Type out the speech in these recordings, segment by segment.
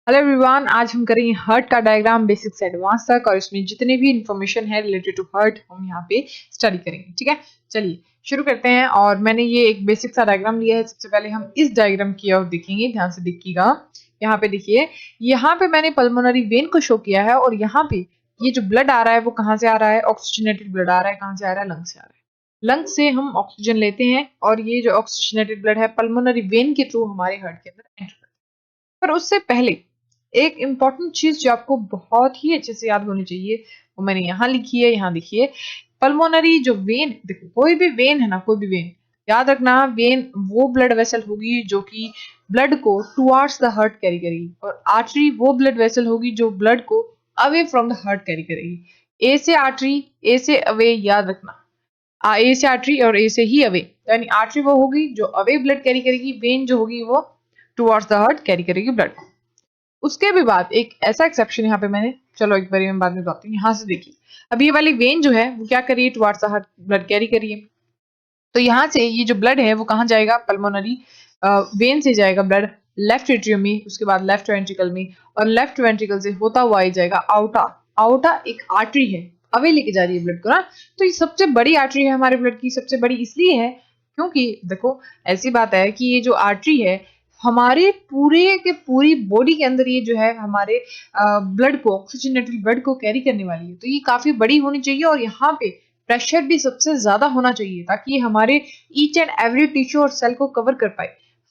Hello everyone, आज हम करेंगे हार्ट का डायग्राम बेसिक से एडवांस तक और इसमें जितने भी इंफॉर्मेशन है रिलेटेड टू हार्ट हम यहाँ पे स्टडी करेंगे। ठीक है, चलिए शुरू करते हैं। और मैंने ये एक बेसिक सा डायग्राम लिया है। सबसे पहले हम इस डायग्राम की ओर देखेंगे, ध्यान से देखिएगा। यहाँ पे देखिए, यहाँ पे मैंने पल्मोनरी वेन को शो किया है और यहाँ पे ये जो ब्लड आ रहा है वो कहाँ से आ रहा है? ऑक्सीजनेटेड ब्लड आ रहा है। कहाँ से आ रहा है? लंग से आ रहा है। लंग से हम ऑक्सीजन लेते हैं और ये जो ऑक्सीजनेटेड ब्लड है पल्मोनरी वेन के थ्रू हमारे हार्ट के अंदर एंटर करता है। पर उससे पहले एक इम्पॉर्टेंट चीज जो आपको बहुत ही अच्छे से याद होनी चाहिए वो मैंने यहाँ लिखी है। यहाँ देखिए, पल्मोनरी जो वेन, देखो कोई भी वेन है ना, कोई भी वेन, याद रखना वेन वो ब्लड वेसल होगी जो कि ब्लड को टुवार्ड्स द हार्ट कैरी करेगी, और आर्टरी वो ब्लड वेसल होगी जो ब्लड को away from the heart carry करेगी। ए से आर्टरी, ए से अवे, याद रखना। ए से आर्टरी और ए से ही अवे, यानी आर्टरी वो होगी जो अवे ब्लड कैरी करेगी, वेन जो होगी वो टुवार्ड्स द हार्ट कैरी करेगी ब्लड को। उसके भी बाद एक ऐसा एक्सेप्शन यहाँ पे मैंने, चलो एक बार मैं बाद में बताती हूँ। यहाँ से देखिए, अब ये वाली वेन जो है वो क्या करिए? Towards the heart blood carry करिए। तो यहाँ से ये जो ब्लड है वो कहाँ जाएगा? पल्मोनरी वेन से जाएगा ब्लड लेफ्ट एट्रियम में, उसके बाद लेफ्ट वेंट्रिकल में, और लेफ्ट वेंट्रिकल से होता हुआ ही जाएगा आउटा। आउटा एक आर्टरी है, अवे लेके जा रही है ब्लड को ना। तो ये सबसे बड़ी आर्टरी है हमारे ब्लड की। सबसे बड़ी इसलिए है क्योंकि देखो, ऐसी बात है कि ये जो आर्टरी है हमारे पूरे के पूरी बॉडी के अंदर ये जो है हमारे ब्लड को, ऑक्सीजनेटेड ब्लड को कैरी करने वाली है। तो ये काफी बड़ी होनी चाहिए और यहाँ पे प्रेशर भी सबसे ज्यादा होना चाहिए ताकि ये हमारे ईच एंड एवरी टिश्यू और सेल को कवर कर पाए,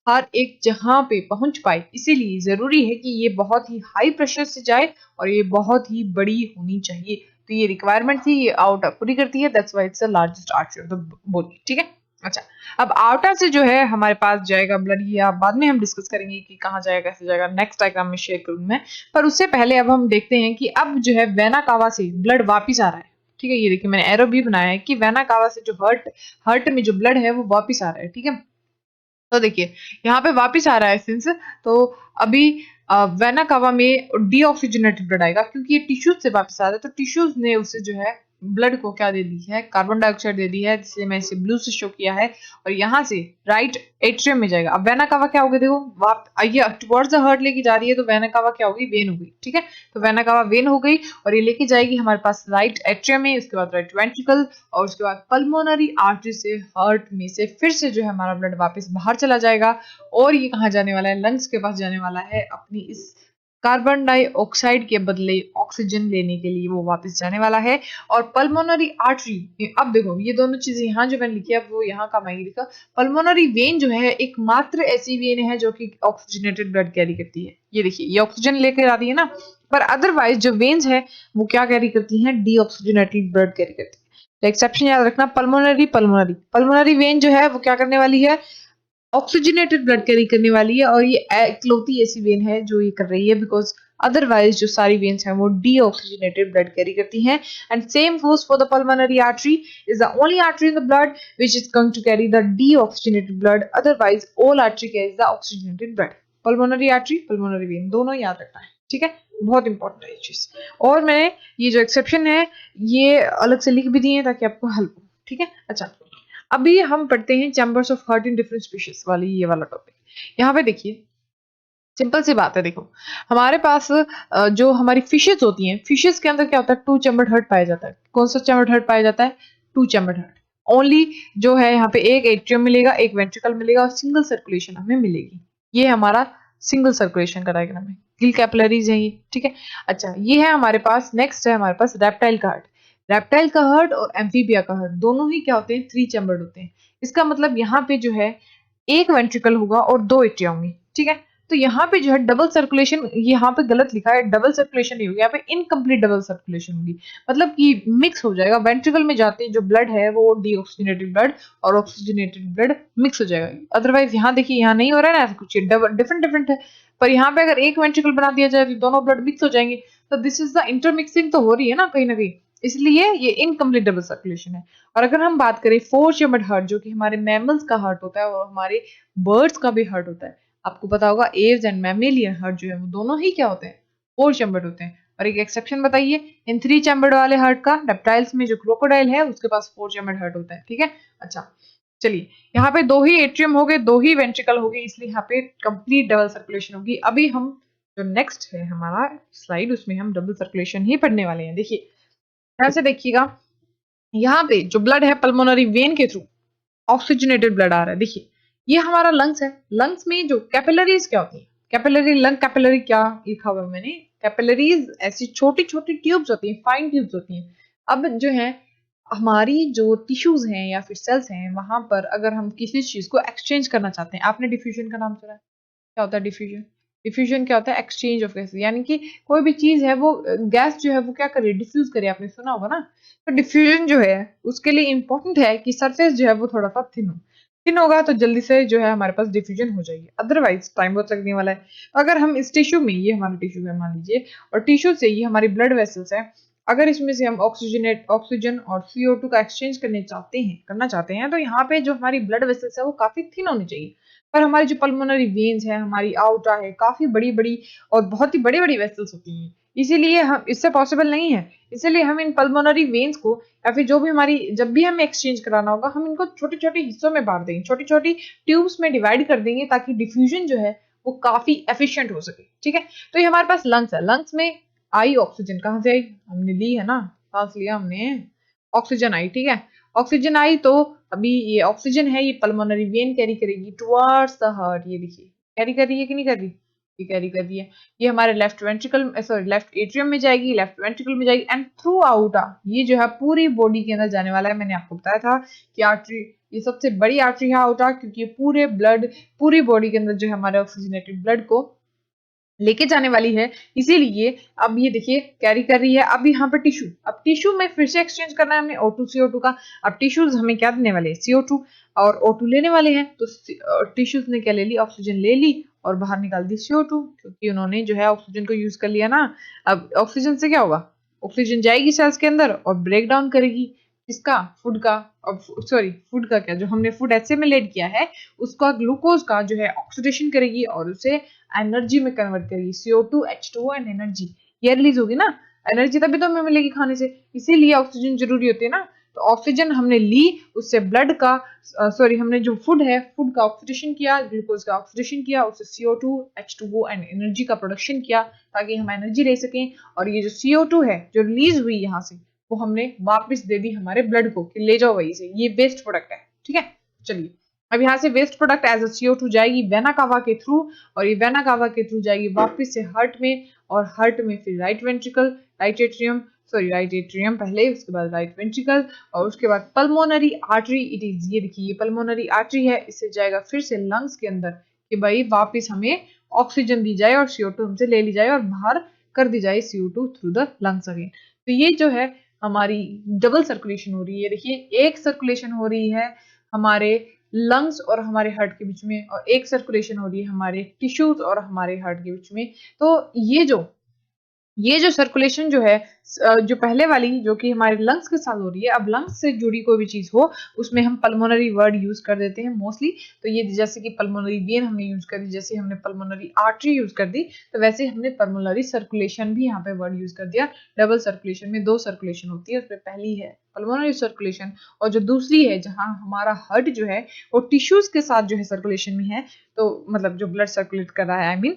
हर एक जहां पे पहुंच पाए। इसीलिए जरूरी है कि ये बहुत ही हाई प्रेशर से जाए और ये बहुत ही बड़ी होनी चाहिए। तो ये रिक्वायरमेंट थी, ये आउटर पूरी करती है। That's why it's the largest artery of the body. ठीक है, अच्छा। अब आउटर से जो है हमारे पास जाएगा ब्लड, ये आप बाद में हम डिस्कस करेंगे कि कहाँ जाएगा, कैसे जाएगा, नेक्स्ट डायग्राम में शेयर करूंगी मैं। पर उससे पहले अब हम देखते हैं कि अब जो है वेना कावा से ब्लड वापिस आ रहा है। ठीक है, ये देखिए मैंने एरो भी बनाया है कि वेना कावा से जो हर्ट में जो ब्लड है वो वापिस आ रहा है। ठीक है, तो देखिए यहाँ पे वापिस आ रहा है सिंस, तो अभी वेना कावा में डीऑक्सीजनेटेड ब्लड आएगा क्योंकि ये टिश्यूज से वापस आ रहा है। तो टिश्यूज ने उसे जो है ब्लड को क्या दे दी है? कार्बन डाइऑक्साइड दे दी है, जिससे मैं इसे ब्लू से शो किया है। और यहाँ से राइट एट्रियम में जाएगा। अब वेना कावा क्या हो गया? देखो ये टुवर्ड्स द हार्ट लेके जा रही है, तो वेना कावा क्या हो गई? वेन हो गई। ठीक है, तो वेना कावा वेन हो गई और ये लेके जाएगी हमारे पास राइट एट्रियम में, उसके बाद राइट वेंट्रिकल, और उसके बाद पल्मोनरी आर्टरी से, हार्ट में से फिर से जो है हमारा ब्लड वापस बाहर चला जाएगा। और ये कहाँ जाने वाला है? लंग्स के पास जाने वाला है, अपनी इस कार्बन डाइऑक्साइड के बदले ऑक्सीजन लेने के लिए वो वापस जाने वाला है। और पल्मोनरी आर्टरी, अब देखो ये दोनों चीजें यहाँ जो मैंने लिखी है वो यहाँ का मैं लिखा। पल्मोनरी वेन जो है एकमात्र ऐसी वेन है जो कि ऑक्सीजनेटेड ब्लड कैरी करती है। ये देखिए, ये ऑक्सीजन लेकर आ रही है ना, पर अदरवाइज जो वेन्स है वो क्या कैरी करती हैं? डीऑक्सीजनेटेड ब्लड कैरी करती है। तो एक्सेप्शन याद रखना, पल्मोनरी पल्मोनरी पल्मोनरी वेन जो है वो क्या करने वाली है? ऑक्सीजनेटेड ब्लड कैरी करने वाली है। और ये इकलौती ऐसी वेन है जो ये कर रही है, बिकॉज अदरवाइज जो सारी वेन्स हैं वो डीऑक्सीजनेटेड ब्लड कैरी करती हैं। And same goes for the pulmonary artery, is the only artery in the blood which is going to carry the deoxygenated blood, otherwise all artery carries the oxygenated blood। Pulmonary artery, pulmonary vein दोनों याद रखना है। ठीक है, बहुत important है ये चीज। और मैंने ये जो एक्सेप्शन है ये अलग से लिख भी दिए हैं ताकि आपको हेल्प हो। ठीक है, अच्छा। अभी हम पढ़ते हैं chambers of heart in different species वाली, ये वाला टॉपिक। यहाँ पे देखिए, सिंपल सी बात है। देखो हमारे पास जो हमारी फिशेस होती हैं, फिशेस के अंदर क्या होता है? टू चैम्बर्ड हार्ट पाया जाता है। कौन सा चैम्बर्ड हार्ट पाया जाता है? Two chambered heart only. जो है यहाँ पे एक एट्रियम मिलेगा, एक वेंट्रिकल मिलेगा और सिंगल सर्कुलेशन हमें मिलेगी। ये हमारा सिंगल सर्कुलेशन का डायग्राम है। गिल कैपिलरीज है ये। ठीक है, अच्छा। ये है हमारे पास, नेक्स्ट है हमारे पास रेप्टाइल का हार्ट। रेप्टाइल का हार्ट और एम्फीबिया का हार्ट दोनों ही क्या होते हैं? थ्री चैम्बर्ड होते हैं। इसका मतलब यहाँ पे जो है एक वेंट्रिकल होगा और दो एट्रिया होंगी। ठीक है, तो यहाँ पे जो है डबल सर्कुलेशन, यहाँ पे गलत लिखा है, डबल सर्कुलेशन नहीं होगी, यहाँ पे इनकम्प्लीट डबल सर्कुलेशन होगी। मतलब कि मिक्स हो जाएगा। वेंट्रिकल में जाते जो ब्लड है वो डीऑक्सीजनेटेड ब्लड और ऑक्सीजनेटेड ब्लड मिक्स हो जाएगा। अदरवाइज यहाँ देखिए, यहाँ नहीं हो रहा है ना, कुछ डिफरेंट डिफरेंट है। पर यहाँ पे अगर एक वेंट्रिकल बना दिया जाए तो दोनों ब्लड मिक्स हो जाएंगे। तो दिस इज द इंटरमिक्सिंग तो हो रही है ना कहीं, इसलिए ये इनकम्प्लीट डबल सर्कुलेशन है। और अगर हम बात करें फोर चैम्बर्ड हार्ट, जो कि हमारे मैमल्स का हार्ट होता है और हमारे बर्ड्स का भी हार्ट होता है, आपको पता होगा एव्स एंड मैमेलियन हार्ट जो है वो दोनों ही क्या होते हैं? फोर चैम्बर्ड होते हैं। और एक एक्सेप्शन बताइए इन थ्री चैम्बर्ड वाले हार्ट का। रेप्टाइल्स में जो क्रोकोडाइल है उसके पास फोर चैम्बर्ड हार्ट होता है। ठीक है, अच्छा। चलिए, यहाँ पे दो ही एट्रियम हो गए, दो ही वेंट्रिकल हो गए, इसलिए यहाँ पे कंप्लीट डबल सर्कुलेशन होगी। अभी हम जो नेक्स्ट है हमारा स्लाइड, उसमें हम डबल सर्कुलेशन ही पढ़ने वाले हैं। देखिए यहाँ से देखिएगा, यहाँ पे जो ब्लड है पल्मोनरी वेन के थ्रू ऑक्सीजनेटेड ब्लड आ रहा है। देखिए ये हमारा लंग्स है, लंग्स में जो कैपिलरीज क्या होती है, कैपिलरी लंग कैपिलरी क्या लिखा हुआ है मैंने, कैपिलरीज ऐसी छोटी छोटी ट्यूब्स होती हैं, फाइन ट्यूब्स होती हैं। अब जो है हमारी जो टिश्यूज हैं या फिर सेल्स हैं, वहां पर अगर हम किसी चीज को एक्सचेंज करना चाहते हैं, आपने डिफ्यूजन का नाम सुना है? क्या होता है डिफ्यूजन? डिफ्यूजन क्या होता है? एक्सचेंज ऑफ गैस, यानी कि कोई भी चीज है वो गैस जो है वो क्या करे, डिफ्यूज करे, आपने सुना होगा ना। तो डिफ्यूजन जो है उसके लिए इंपॉर्टेंट है कि सरफेस जो है वो थोड़ा सा थिन हो, थिन होगा तो जल्दी से जो है हमारे पास डिफ्यूजन हो जाएगी, अदरवाइज टाइम बहुत लगने वाला है। तो अगर हम इस टिश्यू में, ये हमारा टिश्यू है मान लीजिए, और टिश्यू से ये हमारी ब्लड वेसल्स है, अगर इसमें से हम ऑक्सीजन और CO2 का एक्सचेंज करना चाहते हैं, तो यहाँ पे जो हमारी ब्लड वेसल्स है वो काफी थिन होनी चाहिए। पर हमारी जो पल्मोनरी वेन्स है, हमारी आउटा है, काफी बड़ी बड़ी और बहुत ही बड़ी बड़ी वेसल्स होती हैं, इसीलिए हम, इससे पॉसिबल नहीं है। इसीलिए हम इन पल्मोनरी वेन्स को, या फिर जो भी हमारी, जब भी हमें एक्सचेंज कराना होगा, हम इनको छोटे छोटे हिस्सों में बांट देंगे, छोटी छोटी ट्यूब्स में डिवाइड कर देंगे, ताकि डिफ्यूजन जो है वो काफी एफिशिएंट हो सके। ठीक है, तो ये हमारे पास लंग्स है, लंग्स में आई ऑक्सीजन, कहाँ से आई, हमने ली है ना, सांस लिया हमने, ऑक्सीजन आई। ठीक है, ऑक्सीजन आई तो अभी ये ऑक्सीजन है, ये पल्मोनरी वेन कैरी करेगी टुवर्ड्स द हार्ट। ये देखिए कैरी कर रही है कि नहीं कर रही, ये कैरी कर रही है। ये हमारे left ventricle, sorry left atrium में जाएगी, लेफ्ट वेंट्रिकल में जाएगी, एंड थ्रू आउट ये जो है पूरी बॉडी के अंदर जाने वाला है। मैंने आपको बताया था कि आर्टरी, ये सबसे बड़ी आर्टरी है आउटा, क्योंकि ये पूरे ब्लड, पूरी बॉडी के अंदर जो है हमारे ऑक्सीजनेटेड ब्लड को लेके जाने वाली है, इसीलिए अब ये देखिए कैरी कर रही है। अब यहाँ पर टिश्यू, अब टिश्यू में फिर से एक्सचेंज करना है हमने O2 CO2 का। अब टिश्यूज हमें क्या देने वाले हैं, CO2 और O2 लेने वाले हैं, तो टिश्यूज ने क्या ले ली, ऑक्सीजन ले ली और बाहर निकाल दी CO2, क्योंकि उन्होंने जो है ऑक्सीजन को यूज कर लिया ना। अब ऑक्सीजन से क्या होगा, ऑक्सीजन जाएगी सेल्स के अंदर और ब्रेक डाउन करेगी किसका, फूड का, सॉरी फूड का क्या, जो हमने फूड एसिमिलेट किया है उसका, ग्लूकोज का जो है ऑक्सीडेशन करेगी और उसे एनर्जी में कन्वर्ट करेगी, CO2 H2O एंड एनर्जी, ये रिलीज होगी ना, एनर्जी तभी तो हमें मिलेगी खाने से, इसीलिए ऑक्सीजन जरूरी होती है ना। तो ऑक्सीजन हमने ली, उससे ब्लड का, सॉरी हमने जो फूड है, फूड का ऑक्सीडेशन किया, ग्लूकोज का ऑक्सीडेशन किया, उससे CO2 H2O एंड एनर्जी का प्रोडक्शन किया, ताकि हम एनर्जी ले सकें। और ये जो CO2 है जो रिलीज हुई यहाँ से, वो हमने वापस दे दी हमारे ब्लड को कि ले जाओ वहीं से, ये वेस्ट प्रोडक्ट है। ठीक है, चलिए अब यहाँ से waste product as a CO2 जाएगी वेना कावा के थ्रू, और ये वेना कावा के थ्रू जाएगी वापस से हार्ट में, और हार्ट में फिर right ventricle, right atrium, sorry right atrium पहले, उसके बाद राइट वेंट्रिकल, और उसके बाद पल्मोनरी आर्टरी इट इज, ये देखिए ये पल्मोनरी आर्टरी है, इससे जाएगा फिर से लंग्स के अंदर कि भाई वापस हमें ऑक्सीजन दी जाए और CO2 हमसे ले ली जाए और बाहर कर दी जाए CO2 through the lungs again. तो ये जो है हमारी डबल सर्कुलेशन हो रही है। देखिए एक सर्कुलेशन हो रही है हमारे लंग्स और हमारे हार्ट के बीच में, और एक सर्कुलेशन हो रही है हमारे टिश्यूज और हमारे हार्ट के बीच में। तो ये जो सर्कुलेशन जो है, जो पहले वाली जो कि हमारे लंग्स के साथ हो रही है, अब लंग्स से जुड़ी कोई भी चीज हो उसमें हम पल्मोनरी वर्ड यूज कर देते हैं मोस्टली। तो ये जैसे कि पल्मोनरी वेन हमने यूज कर दी, जैसे हमने पल्मोनरी आर्टरी यूज कर दी, तो वैसे हमने पल्मोनरी सर्कुलेशन भी यहाँ पे वर्ड यूज कर दिया। डबल सर्कुलेशन में दो सर्कुलेशन होती है, उसमें पहली है पल्मोनरी सर्कुलेशन, और जो दूसरी है जहाँ हमारा हार्ट जो है वो टिश्यूज के साथ जो है सर्कुलेशन में है, तो मतलब जो ब्लड सर्कुलेट कर रहा है, आई मीन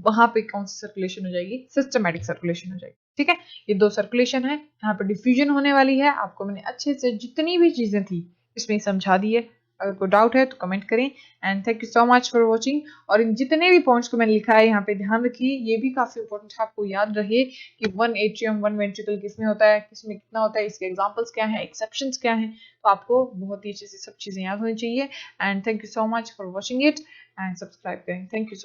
वहां पे कौन सी सर्कुलेशन हो जाएगी, सिस्टमैटिक सर्कुलेशन हो जाएगी। ठीक है, ये दो सर्कुलेशन है, यहाँ पे डिफ्यूजन होने वाली है। आपको मैंने अच्छे से जितनी भी चीजें थी इसमें समझा दी है, अगर कोई डाउट है तो कमेंट करें। And thank you so much for watching. और इन जितने भी पॉइंट्स को मैंने लिखा है यहाँ पे ध्यान रखिए, ये भी काफी इंपॉर्टेंट है, आपको याद रहे कि वन एट्रियम वन वेंट्रिकल किसमें होता है, किसमें कितना होता है, इसके एग्जाम्पल्स क्या है, एक्सेप्शंस क्या है, तो आपको बहुत ही अच्छे से सब चीजें याद होनी चाहिए। And thank you so much for watching it, and subscribe करें। Thank you so